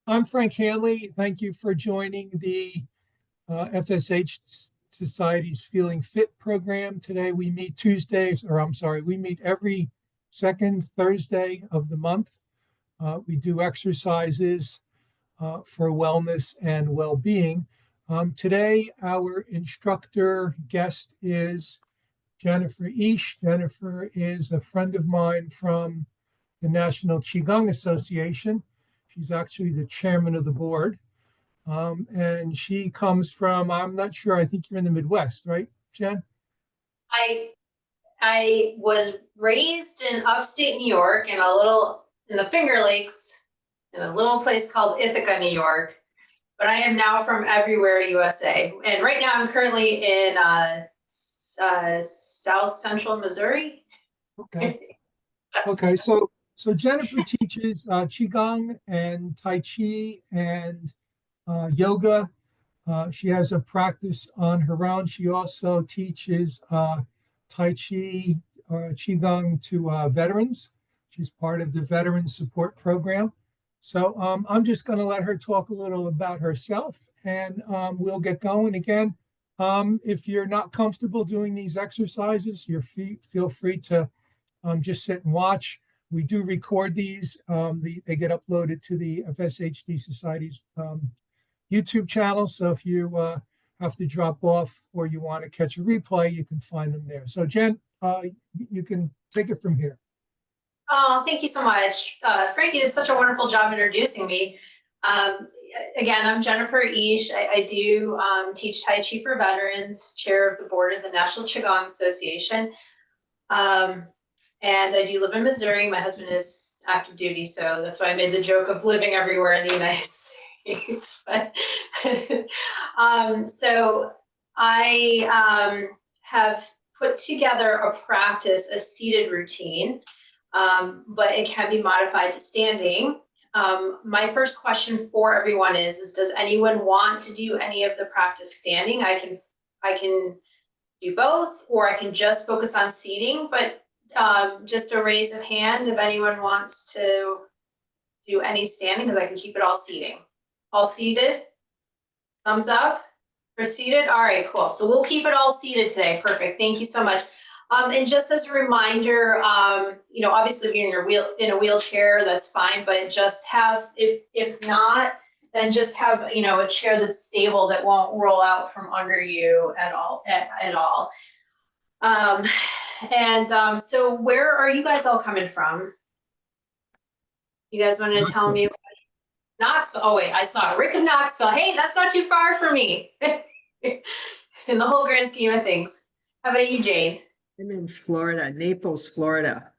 I'm Frank Hanley. Thank you for joining the FSH Society's Feeling Fit program. Today we meet we meet every second Thursday of the month. We do exercises for wellness and well-being. Today, our instructor guest is Jennifer Eash. Jennifer is a friend of mine from the National Qigong Association. She's actually the chairman of the board. And she comes from, I'm not sure, I think you're in the Midwest, right, Jen? I was raised in upstate New York in the Finger Lakes in a little place called Ithaca, New York. But I am now from everywhere USA. And right now I'm currently in South Central Missouri. Okay. Okay, so Jennifer teaches Qigong and Tai Chi and yoga. She has a practice on her own. She also teaches Tai Chi or Qigong to veterans. She's part of the Veteran Support Program. So I'm just going to let her talk a little about herself, and we'll get going again. If you're not comfortable doing these exercises, feel free to just sit and watch. We do record these. They get uploaded to the FSHD Society's YouTube channel. So if you have to drop off or you want to catch a replay, you can find them there. So Jen, you can take it from here. Oh, thank you so much. Frank, you did such a wonderful job introducing me. Again, I'm Jennifer Eash. I do teach Tai Chi for veterans, chair of the board of the National Qigong Association. And I do live in Missouri. My husband is active duty, so that's why I made the joke of living everywhere in the United States. But, so I have put together a practice, a seated routine, but it can be modified to standing. My first question for everyone is does anyone want to do any of the practice standing? I can do both, or I can just focus on seating, but just a raise of hand if anyone wants to do any standing, because I can keep it all seating. All seated? Thumbs up for seated? All right, cool. So we'll keep it all seated today. Perfect. Thank you so much. And just as a reminder, obviously if you're in a wheelchair, that's fine, but just have, if not, then just have, a chair that's stable that won't roll out from under you at all. So where are you guys all coming from? You guys want to tell me? Knoxville. Oh wait, I saw Rick of Knoxville. Hey, that's not too far for me in the whole grand scheme of things. How about you, Jane? I'm in Florida, Naples, Florida.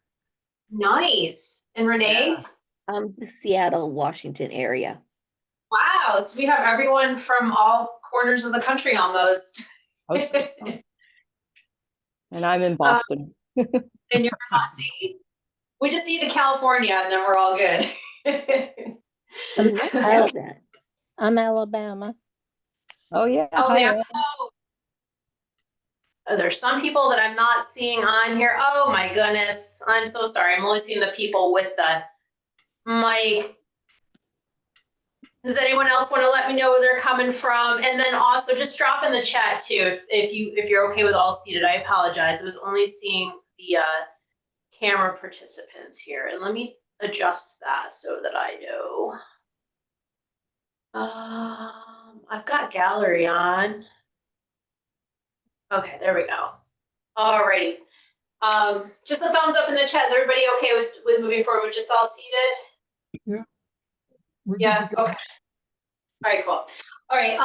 Nice. And Renee? Yeah. The Seattle, Washington area. Wow. So we have everyone from all corners of the country almost. And I'm in Boston. And you're in Boston. We just need to California and then we're all good. I'm Alabama. Oh, yeah. Alabama. Oh, there's some people that I'm not seeing on here. Oh my goodness. I'm so sorry. I'm only seeing the people with the mic. Does anyone else want to let me know where they're coming from? And then also just drop in the chat too if you're okay with all seated. I apologize. I was only seeing the camera participants here. And let me adjust that so that I know. I've got gallery on. Okay, there we go. Alrighty. Just a thumbs up in the chat. Is everybody okay with moving forward? We're just all seated? Yeah. Yeah, okay. All right, cool. All right.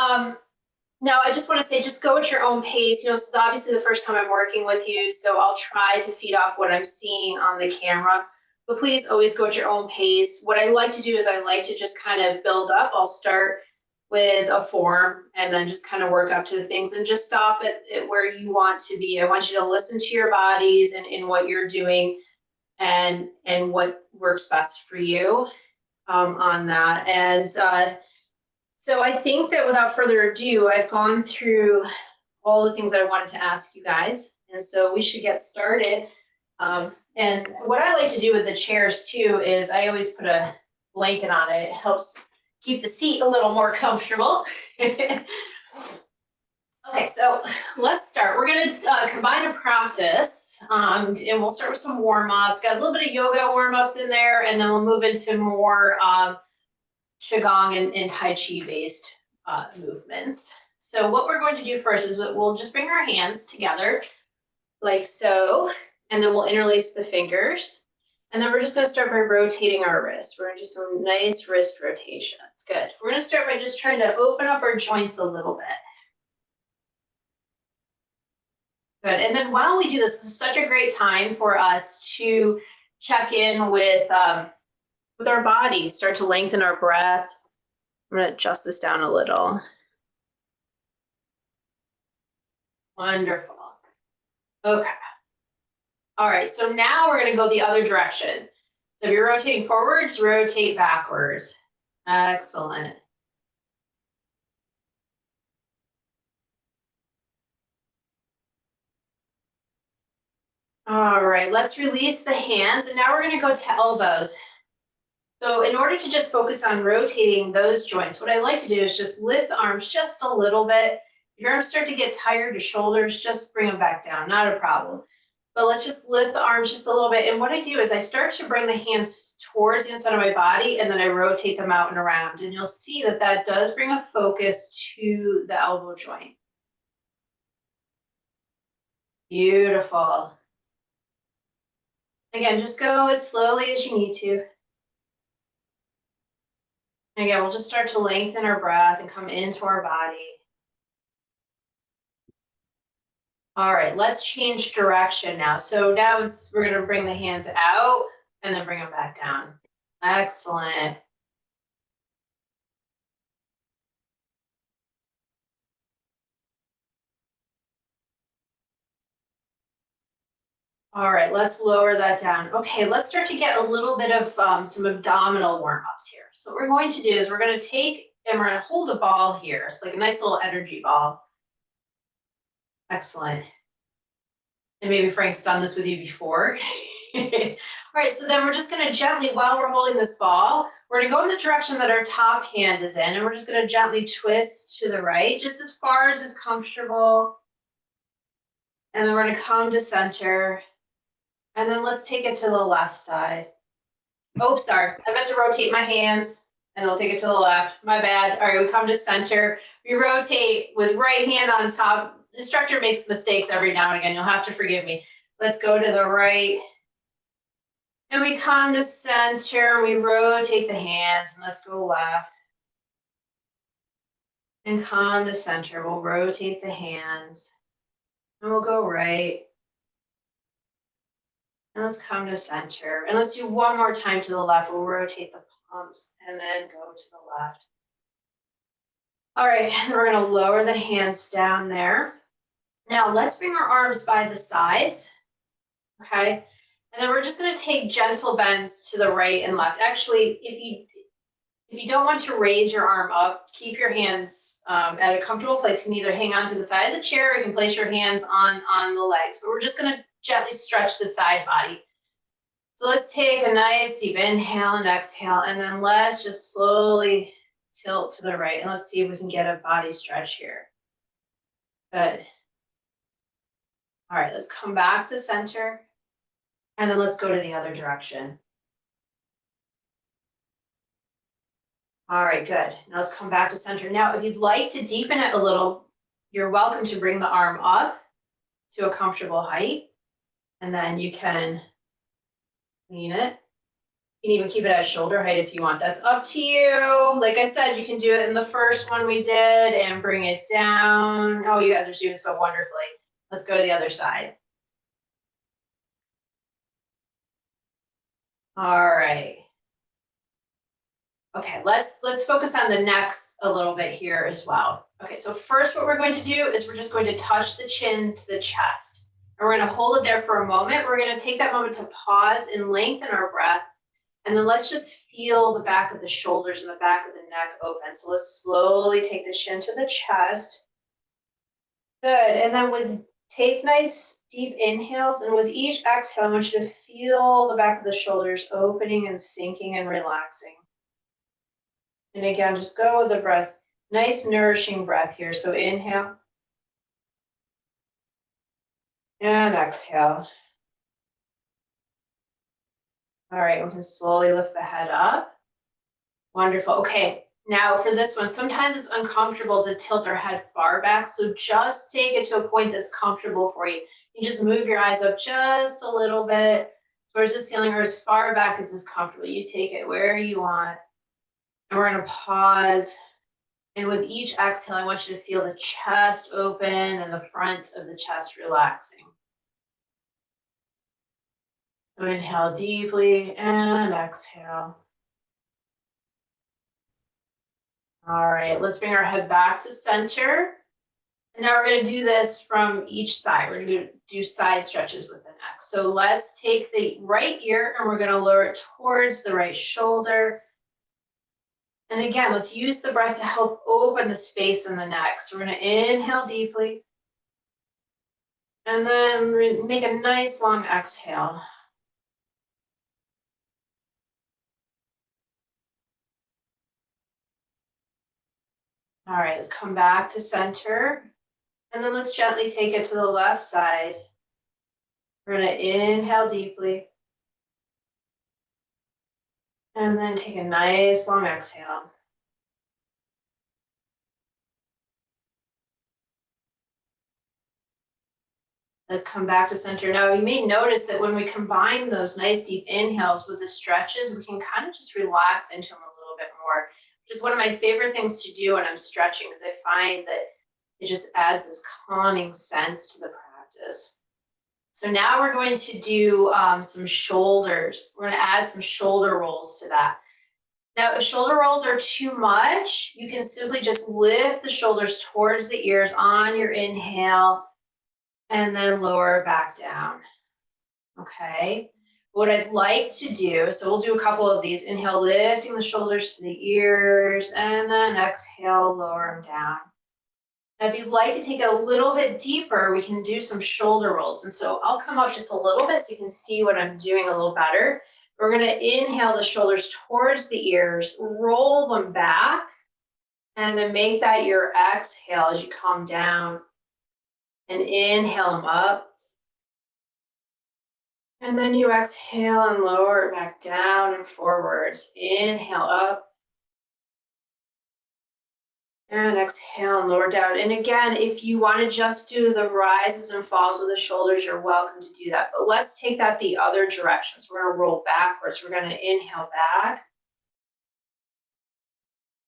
Now I just want to say, just go at your own pace. This is obviously the first time I'm working with you, so I'll try to feed off what I'm seeing on the camera. But please always go at your own pace. What I like to do is I like to just kind of build up. I'll start with a form and then just kind of work up to the things and just stop at where you want to be. I want you to listen to your bodies and in what you're doing and what works best for you on that. And so I think that without further ado, I've gone through all the things that I wanted to ask you guys. And so we should get started. And what I like to do with the chairs too is I always put a blanket on it. It helps keep the seat a little more comfortable. Okay, so let's start. We're going to combine a practice, and we'll start with some warm-ups. Got a little bit of yoga warm-ups in there, and then we'll move into more Qigong and Tai Chi based movements. So what we're going to do first is we'll just bring our hands together like so, and then we'll interlace the fingers. And then we're just going to start by rotating our wrist. We're going to do some nice wrist rotations. Good. We're going to start by just trying to open up our joints a little bit. Good. And then while we do this, this is such a great time for us to check in with our body, start to lengthen our breath. I'm going to adjust this down a little. Wonderful. Okay. All right, so now we're going to go the other direction. So if you're rotating forwards, rotate backwards. Excellent. All right, let's release the hands, and now we're going to go to elbows. So in order to just focus on rotating those joints, what I like to do is just lift the arms just a little bit. If your arms start to get tired, your shoulders, just bring them back down, not a problem. But let's just lift the arms just a little bit. And what I do is I start to bring the hands towards the inside of my body, and then I rotate them out and around. And you'll see that that does bring a focus to the elbow joint. Beautiful. Again, just go as slowly as you need to. And again, we'll just start to lengthen our breath and come into our body. All right, let's change direction now. So now we're going to bring the hands out and then bring them back down. Excellent. All right, let's lower that down. Okay, let's start to get a little bit of some abdominal warm-ups here. So what we're going to do is we're going to take and we're going to hold a ball here. It's like a nice little energy ball. Excellent. And maybe Frank's done this with you before. All right, so then we're just going to gently, while we're holding this ball, we're going to go in the direction that our top hand is in, and we're just going to gently twist to the right, just as far as is comfortable. And then we're going to come to center. And then let's take it to the left side. Oh, sorry, I meant to rotate my hands, and we'll take it to the left. My bad. All right, we come to center. We rotate with right hand on top. Instructor makes mistakes every now and again. You'll have to forgive me. Let's go to the right. And we come to center, and we rotate the hands, and let's go left. And come to center. We'll rotate the hands, and we'll go right. And let's come to center. And let's do one more time to the left. We'll rotate the palms, and then go to the left. All right, we're going to lower the hands down there. Now let's bring our arms by the sides, okay? And then we're just going to take gentle bends to the right and left. Actually, if you don't want to raise your arm up, keep your hands at a comfortable place. You can either hang on to the side of the chair, or you can place your hands on the legs. But we're just going to gently stretch the side body. So let's take a nice deep inhale and exhale, and then let's just slowly tilt to the right. And let's see if we can get a body stretch here. Good. All right, let's come back to center, and then let's go to the other direction. All right, good. Now let's come back to center. Now, if you'd like to deepen it a little, you're welcome to bring the arm up to a comfortable height, and then you can lean it. You can even keep it at shoulder height if you want. That's up to you. Like I said, you can do it in the first one we did and bring it down. Oh, you guys are doing so wonderfully. Let's go to the other side. All right. Okay, let's focus on the necks a little bit here as well. Okay, so first what we're going to do is we're just going to touch the chin to the chest. And we're going to hold it there for a moment. We're going to take that moment to pause and lengthen our breath. And then let's just feel the back of the shoulders and the back of the neck open. So let's slowly take the chin to the chest. Good, and then take nice deep inhales, and with each exhale, I want you to feel the back of the shoulders opening and sinking and relaxing. And again, just go with the breath. Nice nourishing breath here. So inhale. And exhale. All right, we can slowly lift the head up. Wonderful. Okay, now for this one, sometimes it's uncomfortable to tilt our head far back. So just take it to a point that's comfortable for you. You just move your eyes up just a little bit towards the ceiling or as far back as is comfortable. You take it where you want. And we're going to pause. And with each exhale, I want you to feel the chest open and the front of the chest relaxing. So inhale deeply and exhale. All right, let's bring our head back to center. And now we're going to do this from each side. We're going to do side stretches with the neck. So let's take the right ear and we're going to lower it towards the right shoulder. And again, let's use the breath to help open the space in the neck. So we're going to inhale deeply. And then make a nice long exhale. All right, let's come back to center. And then let's gently take it to the left side. We're going to inhale deeply. And then take a nice long exhale. Let's come back to center. Now, you may notice that when we combine those nice deep inhales with the stretches, we can kind of just relax into them a little bit more, which is one of my favorite things to do when I'm stretching, because I find that it just adds this calming sense to the practice. So now we're going to do some shoulders. We're going to add some shoulder rolls to that. Now, if shoulder rolls are too much, you can simply just lift the shoulders towards the ears on your inhale and then lower back down. Okay. What I'd like to do, so we'll do a couple of these. Inhale, lifting the shoulders to the ears, and then exhale, lower them down. Now, if you'd like to take it a little bit deeper, we can do some shoulder rolls. And so I'll come up just a little bit so you can see what I'm doing a little better. We're going to inhale the shoulders towards the ears, roll them back, and then make that your exhale as you calm down. And inhale them up. And then you exhale and lower it back down and forwards. Inhale up. And exhale and lower down. And again, if you want to just do the rises and falls with the shoulders, you're welcome to do that. But let's take that the other direction. So we're going to roll backwards. We're going to inhale back.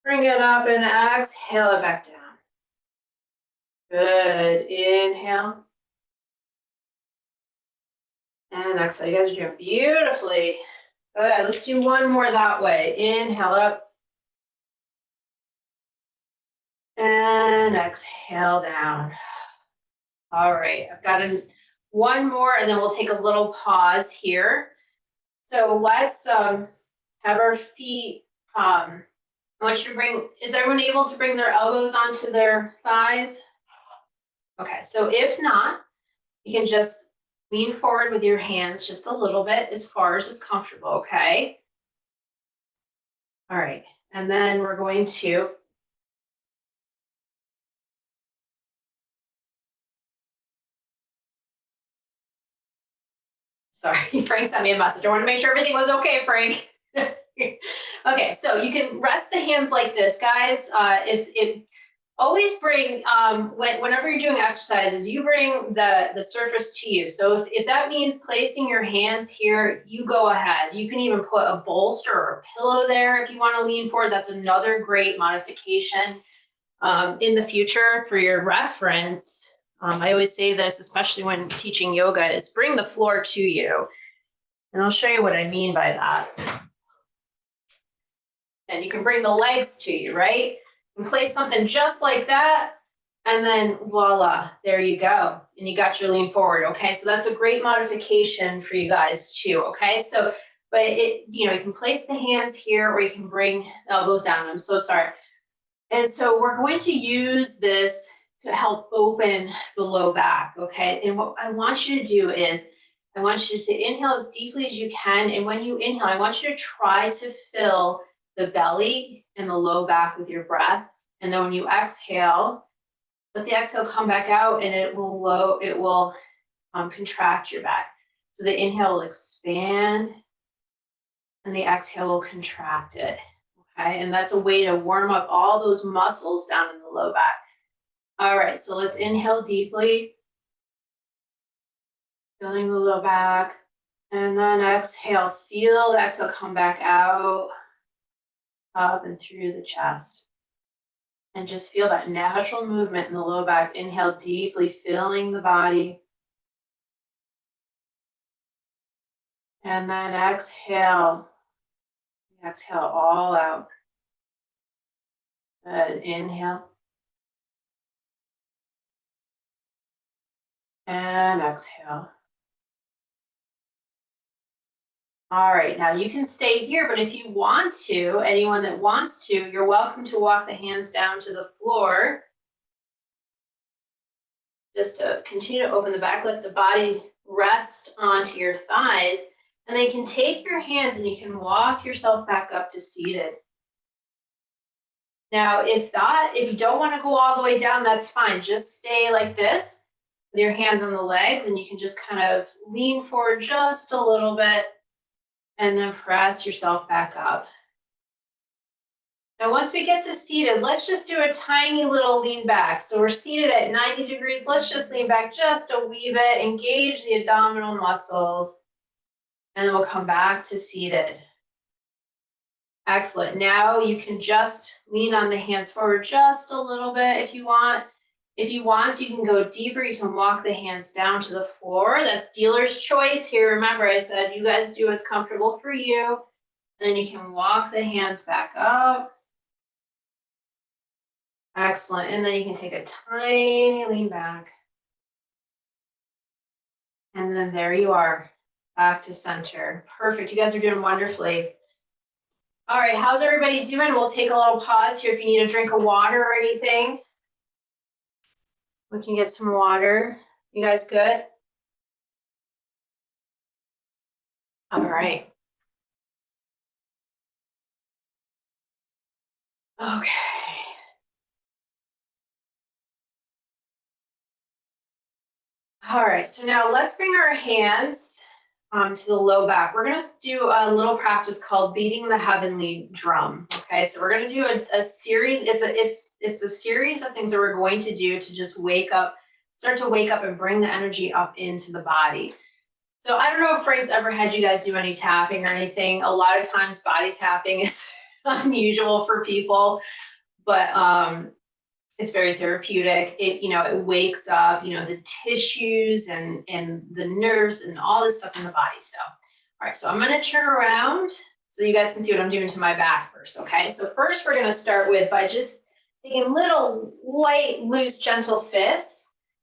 Bring it up and exhale it back down. Good. Inhale. And exhale. You guys are doing beautifully. Good. Let's do one more that way. Inhale up. And exhale down. All right. I've got one more and then we'll take a little pause here. So let's have our feet. I want you to bring, is everyone able to bring their elbows onto their thighs? Okay. So if not, you can just lean forward with your hands just a little bit as far as is comfortable, okay? All right, and then we're going to sorry, Frank sent me a message. I want to make sure everything was okay, Frank. Okay, so you can rest the hands like this, guys. Always bring, whenever you're doing exercises, you bring the surface to you. So if that means placing your hands here, you go ahead. You can even put a bolster or a pillow there if you want to lean forward. That's another great modification in the future for your reference. I always say this, especially when teaching yoga, is bring the floor to you. And I'll show you what I mean by that. And you can bring the legs to you, right? And place something just like that, and then voila, there you go. And you got your lean forward, okay? So that's a great modification for you guys too, okay? So, but you can place the hands here or you can bring the elbows down. I'm so sorry. And so we're going to use this to help open the low back, okay? And what I want you to do is, I want you to inhale as deeply as you can. And when you inhale, I want you to try to fill the belly and the low back with your breath. And then when you exhale, let the exhale come back out, and it will contract your back. So the inhale will expand, and the exhale will contract it. Okay, and that's a way to warm up all those muscles down in the low back. All right, so let's inhale deeply, filling the low back, and then exhale. Feel the exhale come back out, up and through the chest. And just feel that natural movement in the low back. Inhale deeply, filling the body. And then exhale. Exhale all out. Good. Inhale. And exhale. All right, now you can stay here, but if you want to, anyone that wants to, you're welcome to walk the hands down to the floor. Just to continue to open the back, let the body rest onto your thighs, and then you can take your hands and you can walk yourself back up to seated. Now, if you don't want to go all the way down, that's fine. Just stay like this with your hands on the legs, and you can just kind of lean forward just a little bit and then press yourself back up. Now, once we get to seated, let's just do a tiny little lean back. So we're seated at 90 degrees. Let's just lean back just a wee bit, engage the abdominal muscles, and then we'll come back to seated. Excellent. Now you can just lean on the hands forward just a little bit if you want. If you want, you can go deeper. You can walk the hands down to the floor. That's dealer's choice here. Remember, I said you guys do what's comfortable for you. And then you can walk the hands back up. Excellent. And then you can take a tiny lean back. And then there you are, back to center. Perfect. You guys are doing wonderfully. All right, how's everybody doing? We'll take a little pause here if you need a drink of water or anything. We can get some water. You guys good? All right. Okay. All right, so now let's bring our hands to the low back. We're going to do a little practice called beating the heavenly drum. Okay, so we're going to do a series. It's a series of things that we're going to do to just start to wake up and bring the energy up into the body. So I don't know if Frank's ever had you guys do any tapping or anything. A lot of times body tapping is unusual for people, but it's very therapeutic. It wakes up, the tissues and the nerves and all this stuff in the body. So, all right, so I'm going to turn around so you guys can see what I'm doing to my back first. Okay, so first we're going to start by just taking little light, loose, gentle fists.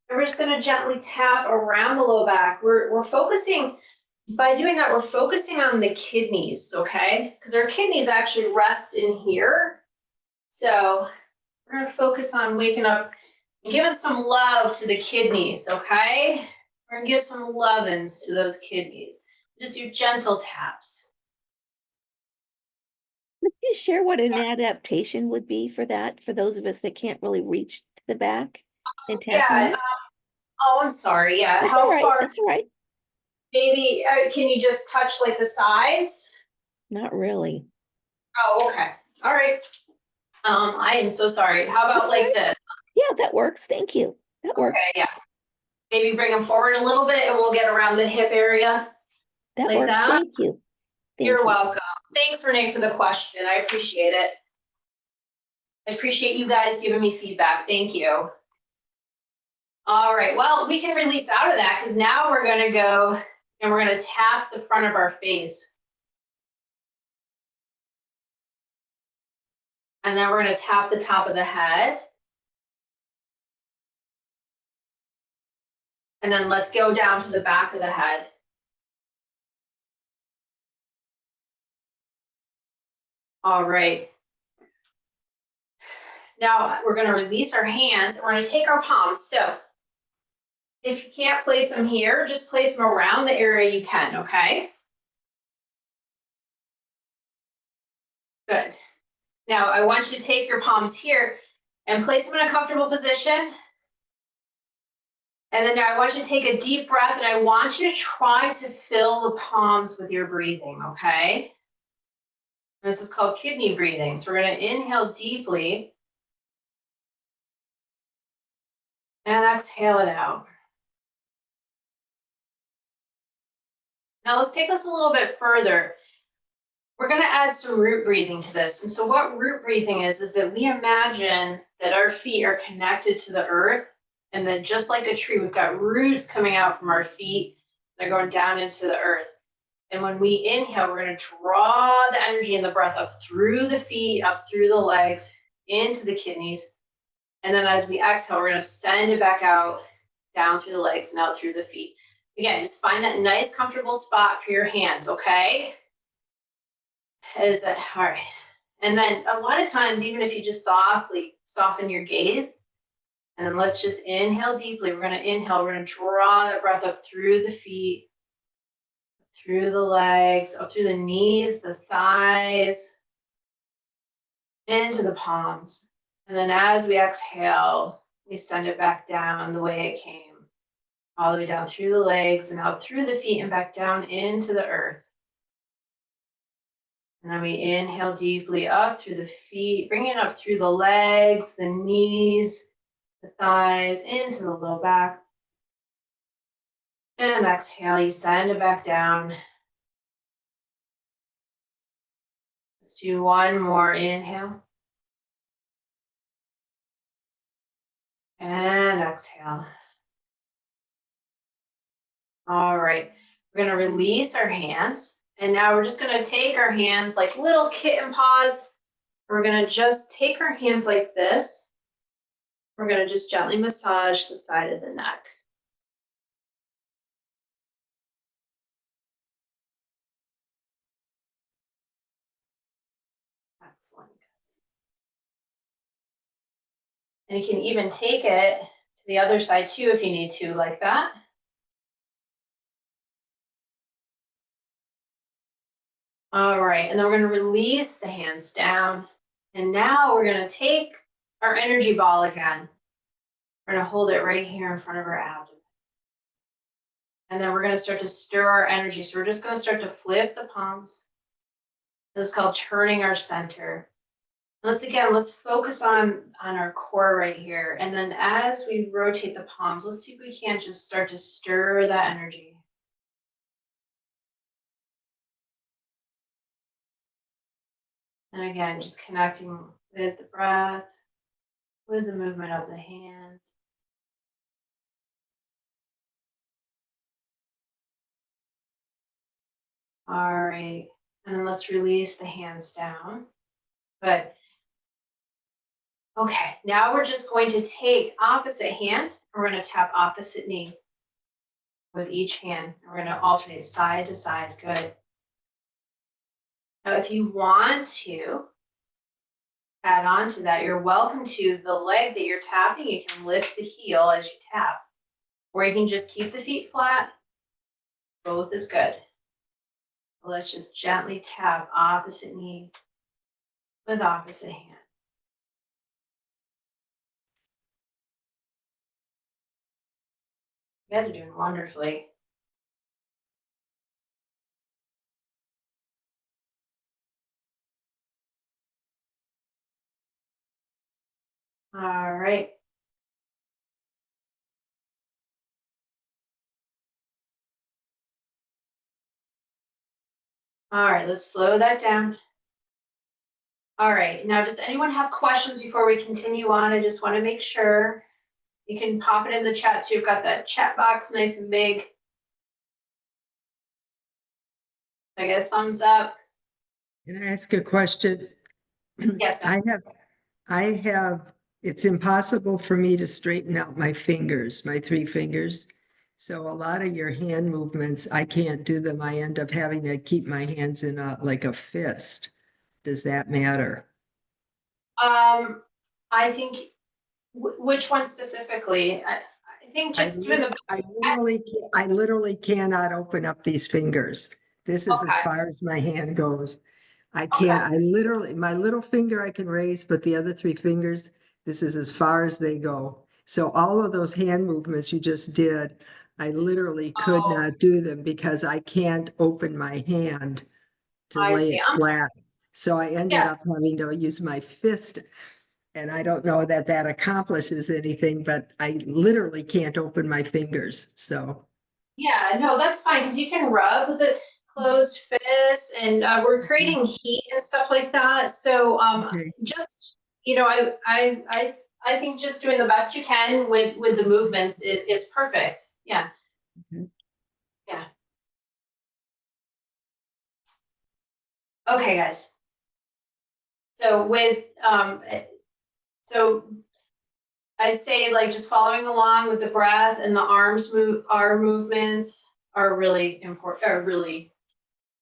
And we're just going to gently tap around the low back. We're focusing, by doing that, we're focusing on the kidneys, okay? Because our kidneys actually rest in here. So we're going to focus on waking up and giving some love to the kidneys, okay? We're going to give some lovin's to those kidneys. Just do gentle taps. Could you share what an adaptation would be for that, for those of us that can't really reach to the back and tap on it? I'm sorry. Yeah, That's how all right. far? That's all right. Maybe, can you just touch like the sides? Not really. Oh, okay. All right. I am so sorry. How about like this? Yeah, that works. Thank you. That works. Okay, yeah. Maybe bring them forward a little bit and we'll get around the hip area. That Like works. that? Thank you. You're welcome. Thanks, Renee, for the question. I appreciate it. I appreciate you guys giving me feedback. Thank you. All right, well, we can release out of that because now we're going to go and we're going to tap the front of our face. And then we're going to tap the top of the head. And then let's go down to the back of the head. All right. Now we're going to release our hands and we're going to take our palms. So if you can't place them here, just place them around the area you can, okay? Good. Now I want you to take your palms here and place them in a comfortable position. And then now I want you to take a deep breath, and I want you to try to fill the palms with your breathing, okay? This is called kidney breathing. So we're going to inhale deeply and exhale it out. Now let's take this a little bit further. We're going to add some root breathing to this. And so what root breathing is that we imagine that our feet are connected to the earth, and that just like a tree, we've got roots coming out from our feet. They're going down into the earth. And when we inhale, we're going to draw the energy and the breath up through the feet, up through the legs, into the kidneys. And then as we exhale, we're going to send it back out, down through the legs and out through the feet. Again, just find that nice, comfortable spot for your hands, okay? Is that all right? And then a lot of times, even if you just softly soften your gaze, and then let's just inhale deeply. We're going to inhale. We're going to draw that breath up through the feet, through the legs, up through the knees, the thighs, into the palms. And then as we exhale, we send it back down the way it came, all the way down through the legs and out through the feet and back down into the earth. And then we inhale deeply up through the feet, bring it up through the legs, the knees, the thighs, into the low back. And exhale, you send it back down. Let's do one more inhale. And exhale. All right, we're gonna release our hands. And now we're just gonna take our hands like little kitten paws. We're gonna just take our hands like this. We're gonna just gently massage the side of the neck. Excellent. And you can even take it to the other side too if you need to, like that. All right, and then we're going to release the hands down. And now we're going to take our energy ball again. We're going to hold it right here in front of our abdomen. And then we're going to start to stir our energy. So we're just going to start to flip the palms. This is called turning our center. Let's focus on our core right here. And then as we rotate the palms, let's see if we can't just start to stir that energy. And again, just connecting with the breath, with the movement of the hands. All right, and then let's release the hands down. Good. Okay, now we're just going to take opposite hand, and we're going to tap opposite knee with each hand. We're going to alternate side to side. Good. Now, if you want to add on to that, you're welcome to the leg that you're tapping. You can lift the heel as you tap, or you can just keep the feet flat. Both is good. Let's just gently tap opposite knee with opposite hand. You guys are doing wonderfully. All right. All right, let's slow that down. All right, now does anyone have questions before we continue on? I just want to make sure. You can pop it in the chat too. You've got that chat box nice and big. I get a thumbs up. Can I ask a question? Yes, ma'am. I have, it's impossible for me to straighten out my fingers, my 3 fingers. So a lot of your hand movements, I can't do them. I end up having to keep my hands in like a fist. Does that matter? I think, which one specifically? I think just doing the. I literally cannot open up these fingers. This is as far as my hand goes. I can't, I literally, my little finger I can raise, but the other three fingers, this is as far as they go. So all of those hand movements you just did, I literally could Oh. not do them because I can't open my hand to I lay see. it flat. So I ended Yeah. up having to use my fist. And I don't know that that accomplishes anything, but I literally can't open my fingers. So, Yeah, no, that's fine because you can rub the closed fists, and we're creating heat and stuff like that. So okay. just I think just doing the best you can with the movements is perfect. Yeah. Mhm. Yeah. Okay, guys. So with so I'd say like just following along with the breath and the arm movements are really important, are really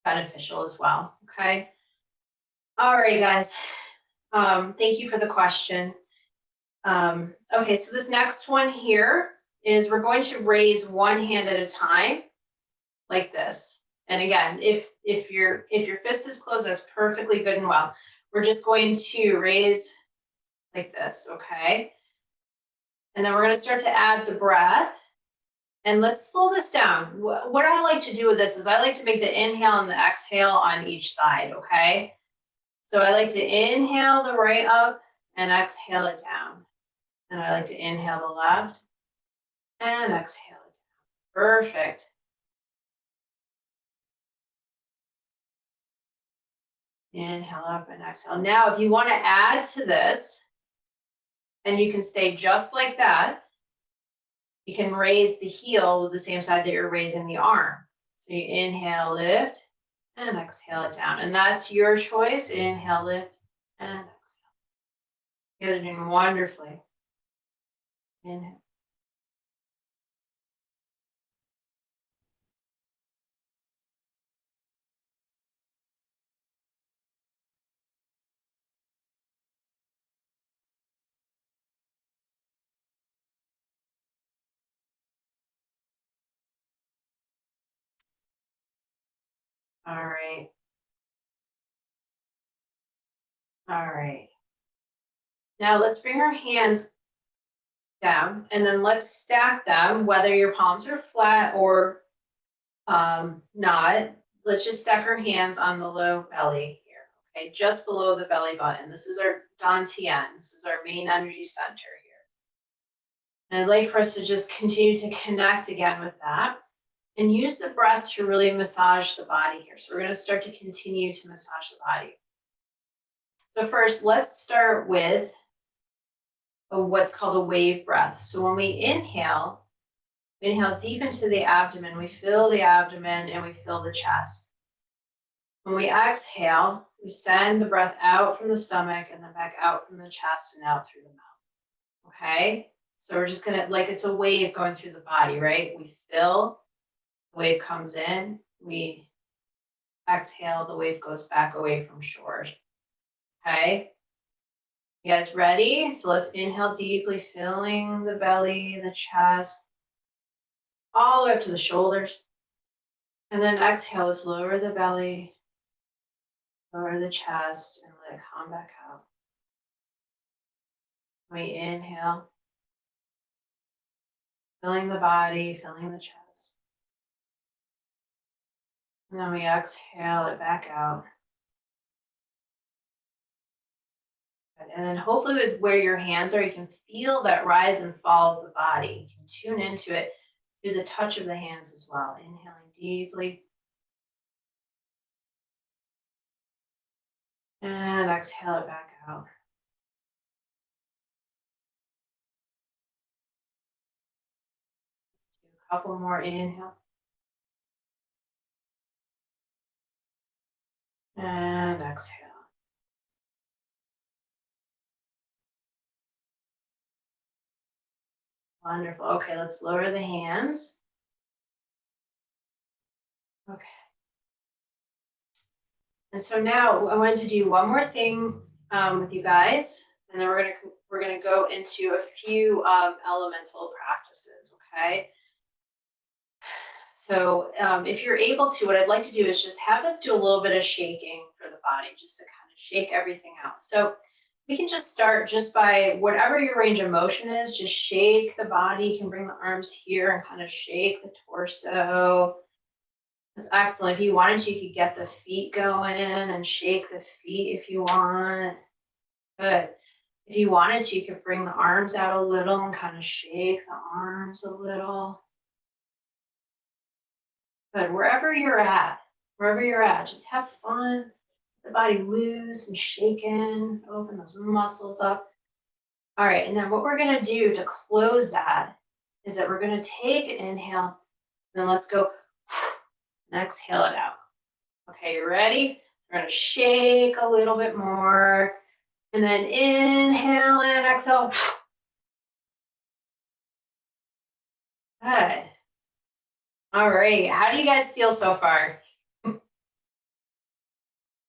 beneficial as well. Okay. All right, guys. Thank you for the question. Okay, so this next one here is we're going to raise one hand at a time, like this. And again, if your fist is closed, that's perfectly good and well. We're just going to raise like this, okay? And then we're going to start to add the breath. And let's slow this down. What I like to do with this is I like to make the inhale and the exhale on each side, okay? So I like to inhale the right up and exhale it down. And I like to inhale the left and exhale it down. Perfect. Inhale up and exhale. Now, if you want to add to this, and you can stay just like that, you can raise the heel with the same side that you're raising the arm. So you inhale, lift, and exhale it down. And that's your choice. Inhale, lift, and exhale. You guys are doing wonderfully. Inhale. All right. All right. Now let's bring our hands down and then let's stack them, whether your palms are flat or not. Let's just stack our hands on the low belly here, okay, just below the belly button. This is our dantian. This is our main energy center here. And I'd like for us to just continue to connect again with that and use the breath to really massage the body here. So we're going to start to continue to massage the body. So first, let's start with what's called a wave breath. So when we inhale deep into the abdomen, we fill the abdomen and we fill the chest. When we exhale, we send the breath out from the stomach and then back out from the chest and out through the mouth. Okay? So we're just gonna, like it's a wave going through the body, right? We fill, the wave comes in, we exhale, the wave goes back away from shore. Okay? You guys ready? So let's inhale deeply, filling the belly, the chest, all the way up to the shoulders. And then exhale, let's lower the belly, lower the chest, and let it come back out. We inhale, filling the body, filling the chest. And then we exhale it back out. And then hopefully with where your hands are, you can feel that rise and fall of the body. You can tune into it through the touch of the hands as well. Inhaling deeply. And exhale it back out. Do a couple more inhale. And exhale. Wonderful. Okay, let's lower the hands. Okay. And so now I wanted to do one more thing with you guys, and then we're gonna go into a few elemental practices. Okay. So if you're able to, what I'd like to do is just have us do a little bit of shaking for the body, just to kind of shake everything out. So we can just start just by whatever your range of motion is, just shake the body. You can bring the arms here and kind of shake the torso. That's excellent. If you wanted to, you could get the feet going and shake the feet if you want. Good. If you wanted to, you could bring the arms out a little and kind of shake the arms a little. Good. Wherever you're at, just have fun. The body loose and shaken. Open those muscles up. All right. And then what we're going to do to close that is that we're going to take an inhale. And then let's go and exhale it out. Okay, you ready? We're going to shake a little bit more. And then inhale and exhale. Good. All right. How do you guys feel so far?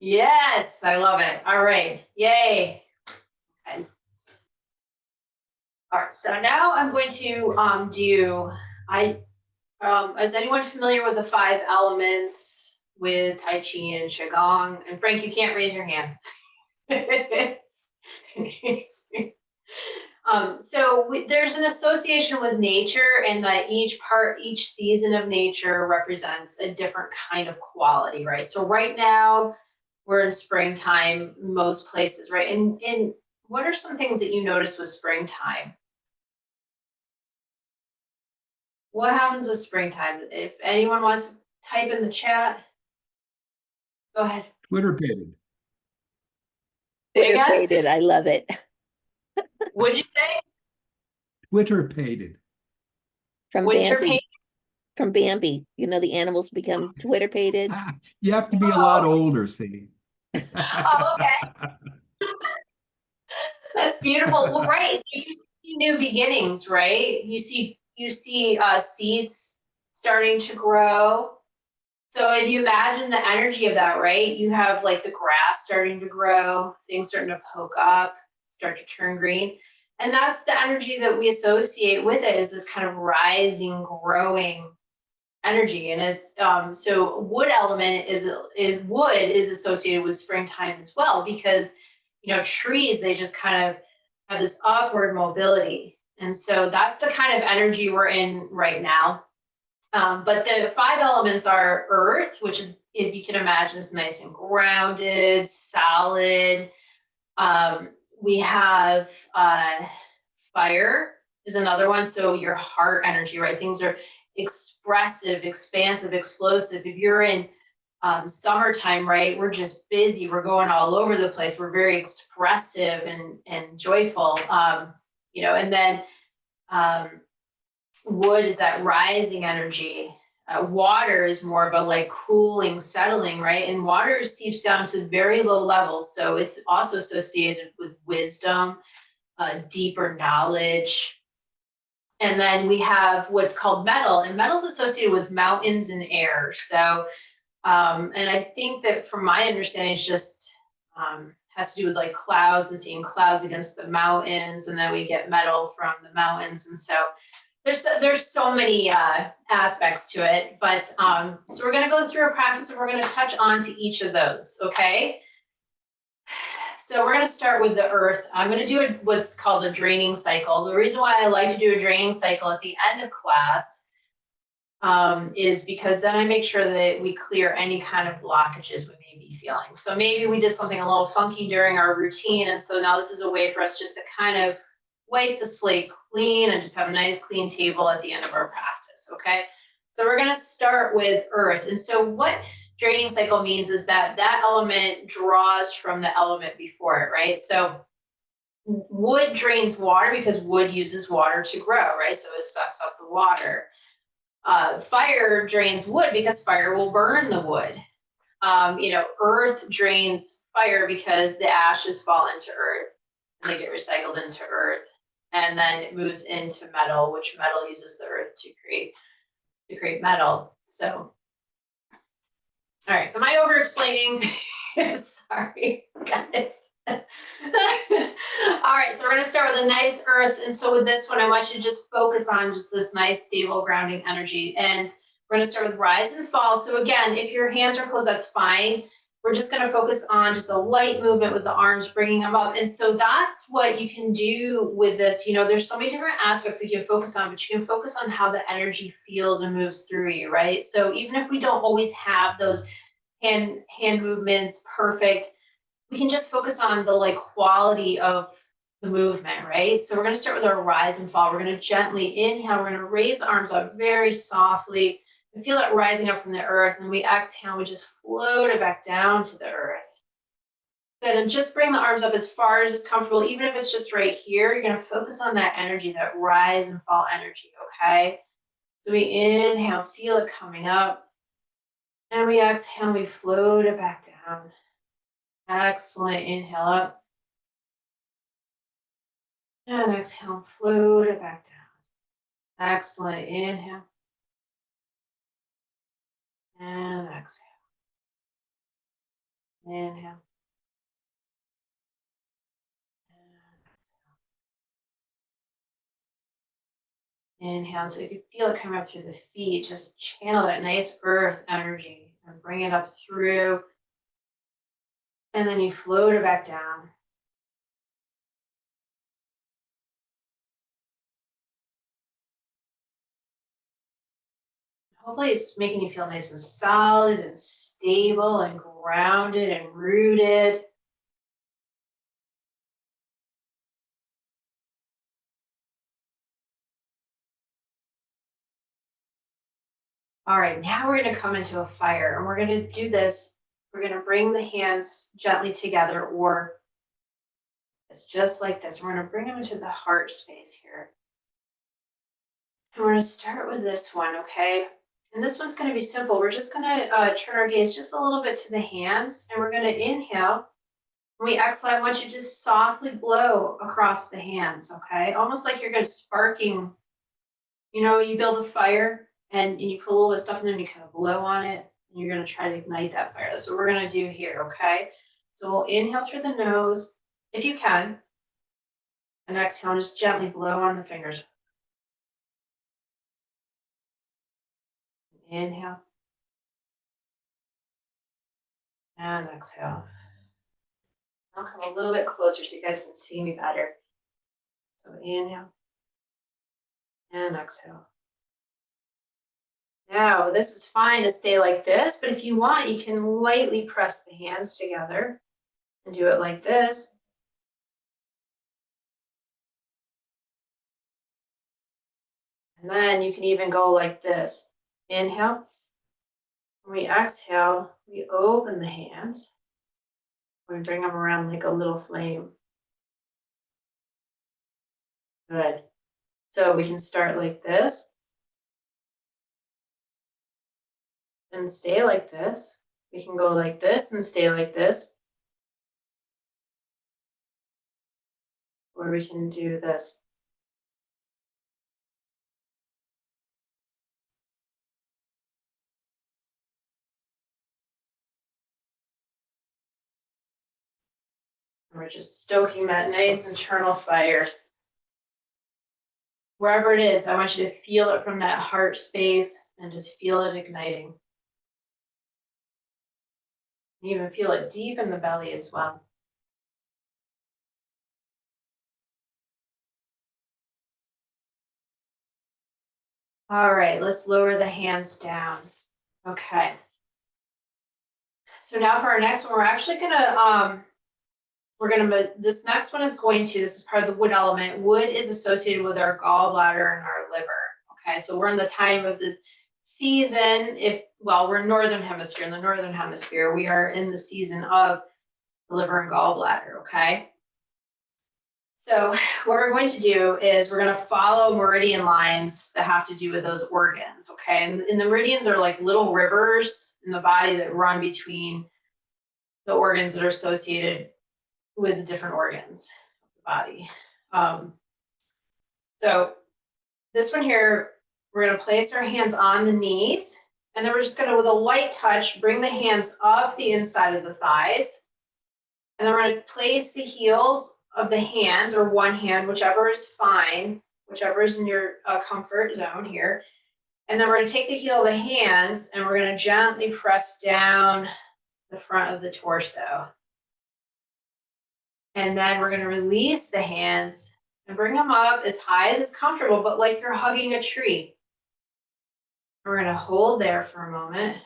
Yes, I love it. All right. Yay. Okay. All right. So now I'm going to is anyone familiar with the 5 elements with Tai Chi and Qigong? And Frank, you can't raise your hand. There's an association with nature, and that each season of nature represents a different kind of quality, right? So right now we're in springtime, most places, right? And what are some things that you notice with springtime? What happens with springtime? If anyone wants to type in the chat, go ahead. Twitter-pated. Say again? Twitter-pated, I love it. What'd you say? Twitter-pated. From Winter Bambi. paint? From Bambi. You know, the animals become Twitter-pated. You have to be a lot older, see. Oh, okay. That's beautiful. Well, right. So you see new beginnings, right? You see seeds starting to grow. So if you imagine the energy of that, right? You have like the grass starting to grow, things starting to poke up, start to turn green. And that's the energy that we associate with it, is this kind of rising, growing energy. And it's so wood element is associated with springtime as well, because trees, they just kind of have this upward mobility. And so that's the kind of energy we're in right now. But the 5 elements are earth, which is, if you can imagine, is nice and grounded, solid. We have fire is another one. So your heart energy, right? Things are expressive, expansive, explosive. If you're in summertime, right, we're just busy. We're going all over the place. We're very expressive and joyful. And then wood is that rising energy. Water is more of a like cooling, settling, right? And water seeps down to very low levels. So it's also associated with wisdom, deeper knowledge. And then we have what's called metal, and metal is associated with mountains and air. So, and I think that from my understanding, it's just has to do with like clouds and seeing clouds against the mountains. And then we get metal from the mountains. And so there's so many aspects to it, but so we're going to go through a practice and we're going to touch on to each of those. Okay. So we're going to start with the earth. I'm going to do what's called a draining cycle. The reason why I like to do a draining cycle at the end of class is because then I make sure that we clear any kind of blockages we may be feeling. So maybe we did something a little funky during our routine. And so now this is a way for us just to kind of wipe the slate clean and just have a nice clean table at the end of our practice, okay? So we're gonna start with earth. And so what draining cycle means is that element draws from the element before it, right? So wood drains water because wood uses water to grow, right? So it sucks up the water. Fire drains wood because fire will burn the wood. Earth drains fire because the ashes fall into earth and they get recycled into earth. And then it moves into metal, which metal uses the earth to create metal. So, all right, am I over explaining? Sorry, guys. All right, so we're gonna start with a nice earth. And so with this one, I want you to just focus on just this nice, stable, grounding energy. And we're gonna start with rise and fall. So again, if your hands are closed, that's fine. we're just going to focus on just a light movement with the arms, bringing them up. And so that's what you can do with this. You know, there's so many different aspects that you can focus on, but you can focus on how the energy feels and moves through you, right? So even if we don't always have those hand movements perfect, we can just focus on the like quality of the movement, right? So we're going to start with our rise and fall. We're going to gently inhale. We're going to raise the arms up very softly and feel it rising up from the earth. And we exhale, we just float it back down to the earth. Good, and just bring the arms up as far as is comfortable. Even if it's just right here, you're going to focus on that energy, that rise and fall energy, okay? So we inhale, feel it coming up. And we exhale, we float it back down. Excellent, inhale up. And exhale, float it back down. Excellent, inhale. And exhale. Inhale. And inhale, so if you feel it coming up through the feet, just channel that nice earth energy and bring it up through. And then you float it back down. Hopefully it's making you feel nice and solid and stable and grounded and rooted. All right, now we're going to come into a fire, and we're going to do this. We're going to bring the hands gently together, or it's just like this. We're going to bring them into the heart space here. And we're going to start with this one, okay? And this one's going to be simple. We're just going to turn our gaze just a little bit to the hands, and we're going to inhale. When we exhale, I want you to just softly blow across the hands, okay? Almost like you're going to sparking, you know, you build a fire and you put a little bit of stuff in there and you kind of blow on it, and you're going to try to ignite that fire. That's what we're going to do here, okay? So we'll inhale through the nose, if you can, and exhale, and just gently blow on the fingers. Inhale. And exhale. I'll come a little bit closer so you guys can see me better. So inhale. And exhale. Now, this is fine to stay like this, but if you want, you can lightly press the hands together and do it like this. And then you can even go like this. Inhale. When we exhale, we open the hands. We bring them around like a little flame. Good. So we can start like this. And stay like this. We can go like this and stay like this. Or we can do this. And we're just stoking that nice internal fire. Wherever it is, I want you to feel it from that heart space and just feel it igniting. You even feel it deep in the belly as well. All right, let's lower the hands down. Okay. So now for our next one, we're actually gonna, this next one is this is part of the wood element. Wood is associated with our gallbladder and our liver. Okay, so we're in the time of this season. We're in Northern Hemisphere. In the Northern Hemisphere, we are in the season of the liver and gallbladder, okay? So what we're going to do is we're going to follow meridian lines that have to do with those organs, okay? And the meridians are like little rivers in the body that run between the organs that are associated with the different organs of the body. So this one here, we're going to place our hands on the knees, and then we're just going to, with a light touch, bring the hands up the inside of the thighs. And then we're going to place the heels of the hands, or one hand, whichever is fine, whichever is in your comfort zone here. And then we're going to take the heel of the hands and we're going to gently press down the front of the torso. And then we're going to release the hands and bring them up as high as is comfortable, but like you're hugging a tree. We're going to hold there for a moment.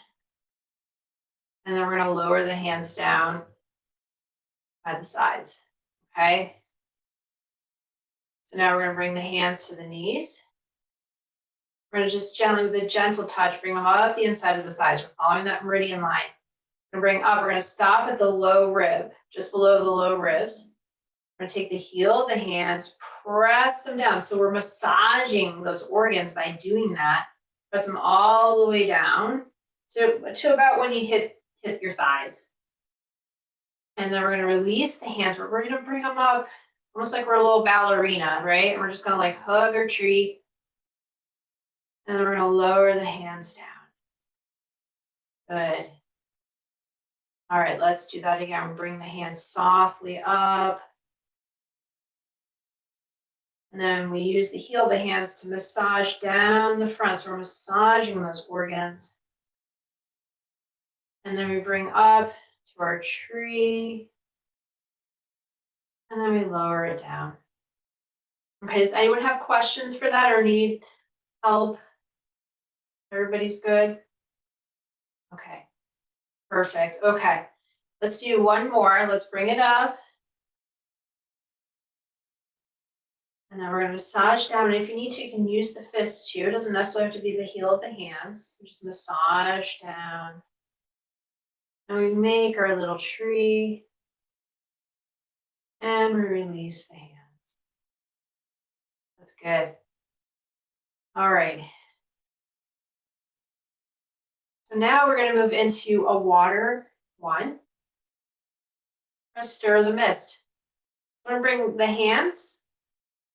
And then we're going to lower the hands down by the sides. Okay? So now we're going to bring the hands to the knees. We're going to just gently, with a gentle touch, bring them up the inside of the thighs. We're following that meridian line. We're going to bring up. We're going to stop at the low rib, just below the low ribs. We're going to take the heel of the hands, press them down. So we're massaging those organs by doing that. Press them all the way down to about when you hit your thighs. And then we're going to release the hands. We're going to bring them up almost like we're a little ballerina, right? And we're just going to like hug or treat. And then we're going to lower the hands down. Good. All right, let's do that again. We'll bring the hands softly up. And then we use the heel of the hands to massage down the front. So we're massaging those organs. And then we bring up to our tree. And then we lower it down. Okay, does anyone have questions for that or need help? Everybody's good? Okay, perfect. Okay, let's do one more. Let's bring it up. And then we're going to massage down. And if you need to, you can use the fist too. It doesn't necessarily have to be the heel of the hands. We just massage down. And we make our little tree. And we release the hands. That's good. All right. So now we're going to move into a water one. I'm going to stir the mist. I'm going to bring the hands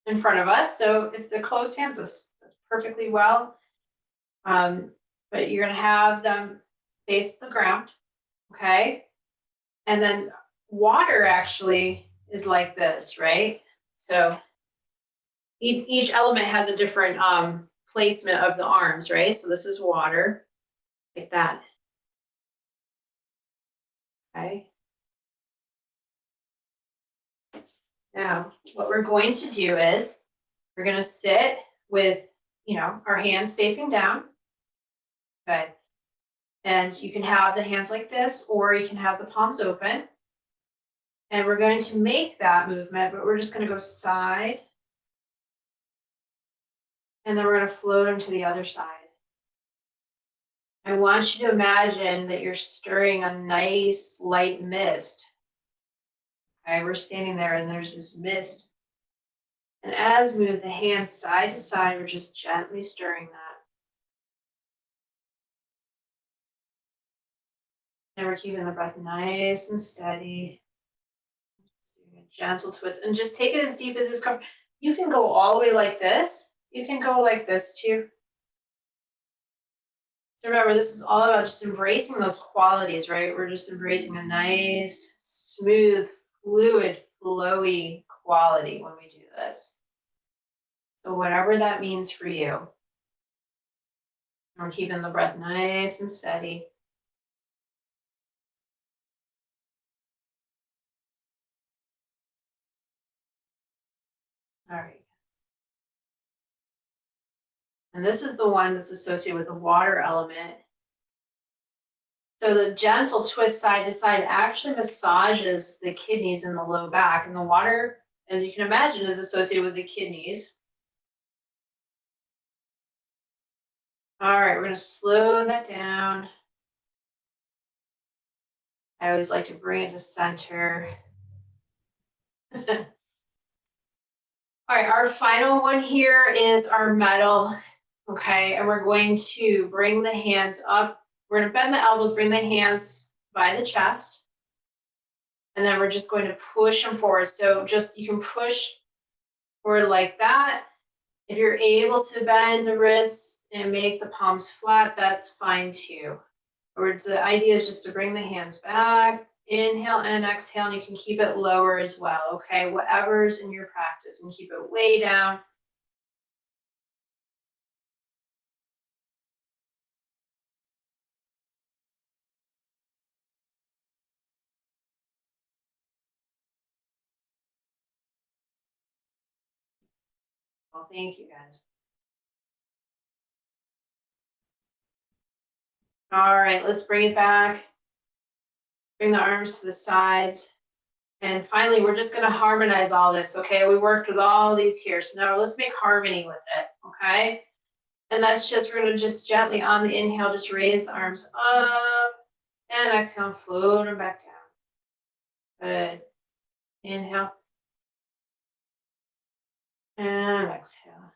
in front of us. So if they're closed hands, that's perfectly well. But you're going to have them face the ground. Okay. And then water actually is like this, right? So each element has a different placement of the arms, right? So this is water, like that. Okay. Now, what we're going to do is we're going to sit with, our hands facing down. Good. And you can have the hands like this, or you can have the palms open. And we're going to make that movement, but we're just going to go side. And then we're going to float them to the other side. I want you to imagine that you're stirring a nice light mist. Okay, we're standing there and there's this mist. And as we move the hands side to side, we're just gently stirring that. And we're keeping the breath nice and steady. Just doing a gentle twist. And just take it as deep as is comfortable. You can go all the way like this. You can go like this too. So remember, this is all about just embracing those qualities, right? We're just embracing a nice, smooth, fluid, flowy quality when we do this. So whatever that means for you. We're keeping the breath nice and steady. All right. And this is the one that's associated with the water element. So the gentle twist side to side actually massages the kidneys in the low back. And the water, as you can imagine, is associated with the kidneys. All right, we're going to slow that down. I always like to bring it to center. All right, our final one here is our metal. Okay, and we're going to bring the hands up. We're going to bend the elbows, bring the hands by the chest. And then we're just going to push them forward. So you can push forward like that. If you're able to bend the wrists and make the palms flat, that's fine too. Or the idea is just to bring the hands back, inhale and exhale, and you can keep it lower as well, okay? Whatever's in your practice, and keep it way down. Well, thank you guys. All right, let's bring it back. Bring the arms to the sides. And finally, we're just gonna harmonize all this, okay? We worked with all these here. So now let's make harmony with it, okay? And that's just, we're gonna just gently on the inhale, just raise the arms up and exhale, float them back down. Good. Inhale. And exhale.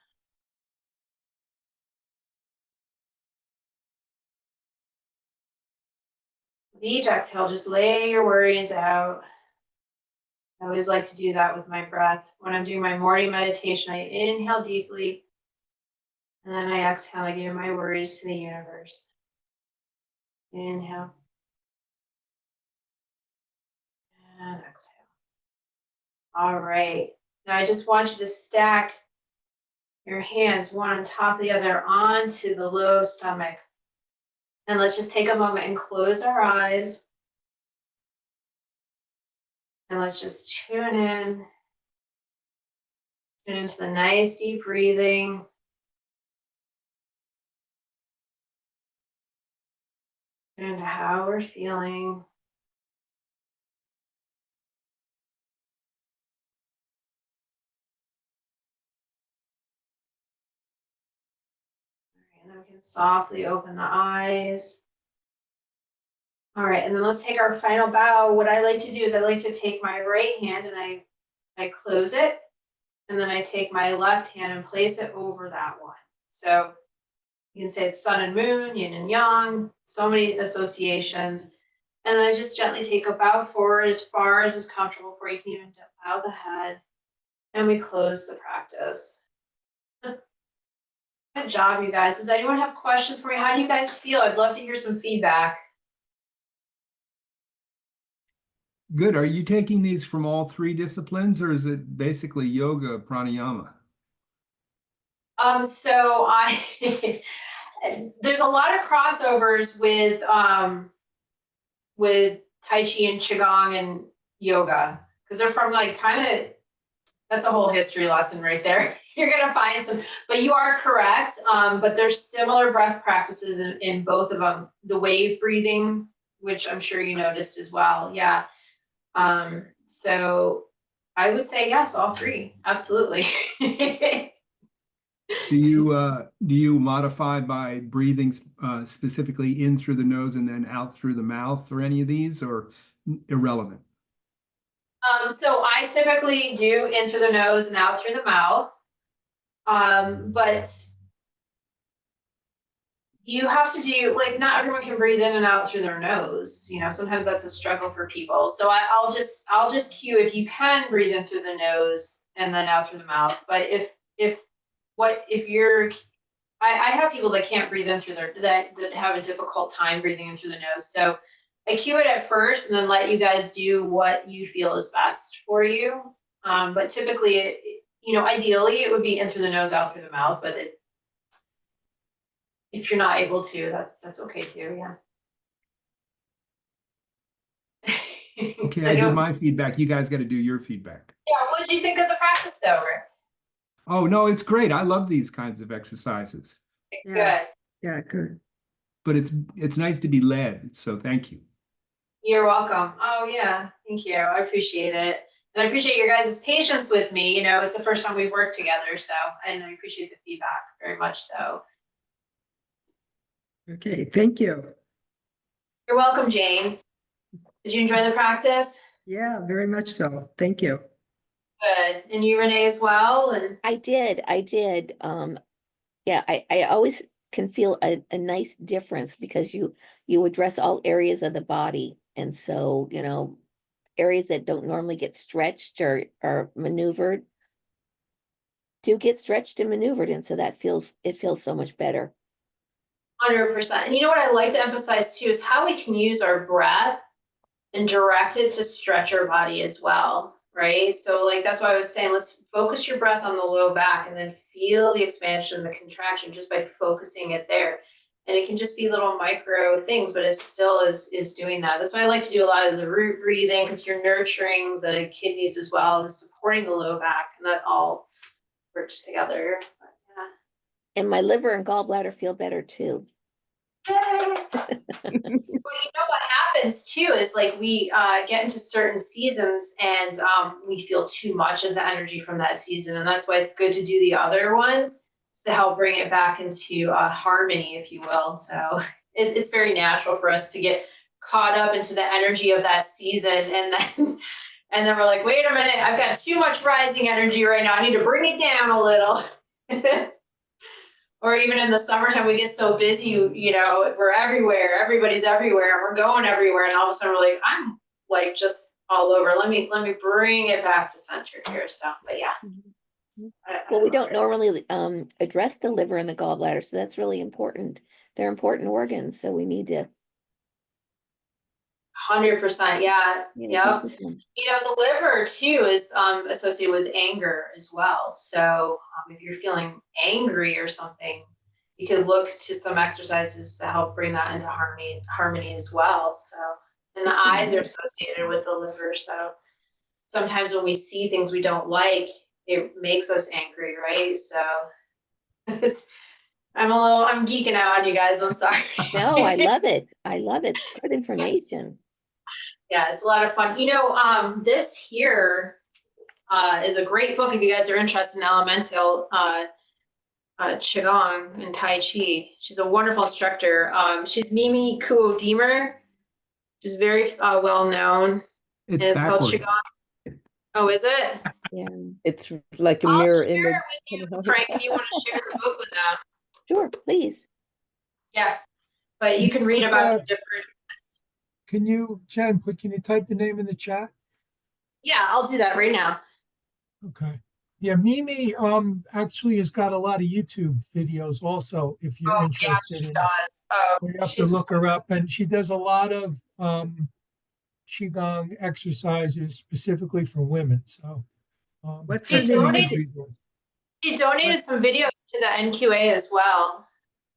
With each exhale, just lay your worries out. I always like to do that with my breath. When I'm doing my morning meditation, I inhale deeply. And then I exhale, I give my worries to the universe. Inhale. And exhale. All right. Now I just want you to stack your hands one on top of the other onto the low stomach. And let's just take a moment and close our eyes. And let's just tune in. Tune into the nice deep breathing. Tune into how we're feeling. And then we can softly open the eyes. All right, and then let's take our final bow. What I like to do is I like to take my right hand and I close it. And then I take my left hand and place it over that one. So you can say it's sun and moon, yin and yang, so many associations. And then I just gently take a bow forward as far as is comfortable for you. You can even bow the head. And we close the practice. Good job, you guys. Does anyone have questions for me? How do you guys feel? I'd love to hear some feedback. Good. Are you taking these from all three disciplines, or is it basically yoga, pranayama? So there's a lot of crossovers with Tai Chi and Qigong and yoga, because they're from like kind of, that's a whole history lesson right there. You're gonna find some, but you are correct. But there's similar breath practices in both of them. The wave breathing, which I'm sure you noticed as well. Yeah. So I would say yes, all three, absolutely. Do you modify by breathing specifically in through the nose and then out through the mouth, or any of these, or irrelevant? So I typically do in through the nose and out through the mouth. But you have to do, like, not everyone can breathe in and out through their nose. You know, sometimes that's a struggle for people. So I'll just cue if you can breathe in through the nose and then out through the mouth. But I have people that can't breathe in through that have a difficult time breathing in through the nose. So I cue it at first and then let you guys do what you feel is best for you. But typically, ideally it would be in through the nose, out through the mouth, but if you're not able to, that's okay too, yeah. Okay, So I give my feedback. You guys got to do your feedback. yeah, what did you think of the practice though, Rick? Oh, no, it's great. I love these kinds of exercises. Yeah. Good. Yeah, good. But it's nice to be led, so thank you. You're welcome. Oh yeah, thank you. I appreciate it. And I appreciate your guys' patience with me. It's the first time we've worked together, so and I appreciate the feedback very much so. Okay, thank you. You're welcome, Jane. Did you enjoy the practice? Yeah, very much so. Thank you. Good. And you, Renee, as well? And I did. Yeah, I always can feel a nice difference because you address all areas of the body. And so, areas that don't normally get stretched or maneuvered do get stretched and maneuvered. And so it feels so much better. 100%. And you know what I like to emphasize too is how we can use our breath and direct it to stretch our body as well, right? So like that's why I was saying, let's focus your breath on the low back and then feel the expansion and the contraction just by focusing it there. And it can just be little micro things, but it still is doing that. That's why I like to do a lot of the root breathing, because you're nurturing the kidneys as well and supporting the low back, and that all works together. But, And my liver and gallbladder feel better too. yeah. Well, you know what happens too is like we get into certain seasons and we feel too much of the energy from that season, and that's why it's good to do the other ones to help bring it back into harmony, if you will. So it's very natural for us to get caught up into the energy of that season, and then we're like, wait a minute, I've got too much rising energy right now. I need to bring it down a little. Or even in the summertime, we get so busy, you know, we're everywhere, everybody's everywhere, we're going everywhere, and all of a sudden we're like, I'm like just all over. Let me bring it back to center here. So, but yeah. Well, we don't normally address the liver and the gallbladder, so that's really important. They're important organs, so we need to 100%, yeah. Yep. attention to them. You know, the liver too is associated with anger as well. So if you're feeling angry or something, you could look to some exercises to help bring that into harmony as well. So, and the eyes are associated with the liver. So sometimes when we see things we don't like, it makes us angry, right? So I'm geeking out on you guys. I'm sorry. No, I love it. I love it. It's good information. Yeah, it's a lot of fun. You know, this here is a great book if you guys are interested in elemental Qigong and Tai Chi. She's a wonderful instructor. She's Mimi Kuo Deemer. She's very well known. It's And it's called backwards. Qigong. Oh, is it? Yeah, It's like a I'll mirror share image. it with you, Frank, if you want to share the book with them. sure, please. Yeah, but you can read about the different. Can you, Jen, can you type the name in the chat? Yeah, I'll do that right now. Okay. Yeah, Mimi actually has got a lot of YouTube videos also, if you're Oh, yeah, interested she in. does. Oh, You have to she's look her up, and she does a lot of Qigong exercises specifically for women. So What's her that's a name? good resource. She donated some videos to the NQA as well.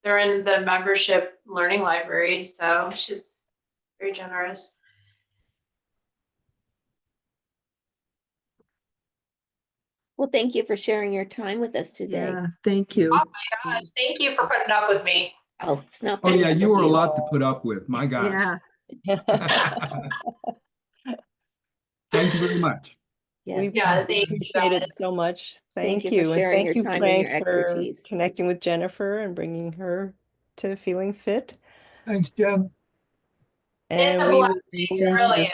They're in the membership learning library, so she's very generous. Well, thank you for sharing your time with us today. Yeah, thank you. Oh my gosh, thank you for putting up with me. Oh, it's not. Oh, yeah, putting you up were a with lot to put up with. My gosh. Yeah, Thank you very much. Yes. Yeah, We thank you appreciate it guys. so much. Thank Thank you for you. And sharing thank your you, time and Frank, your for expertise. connecting with Jennifer and bringing her to feeling fit. Thanks, Jen. It's And a we will blessing, it move really to is.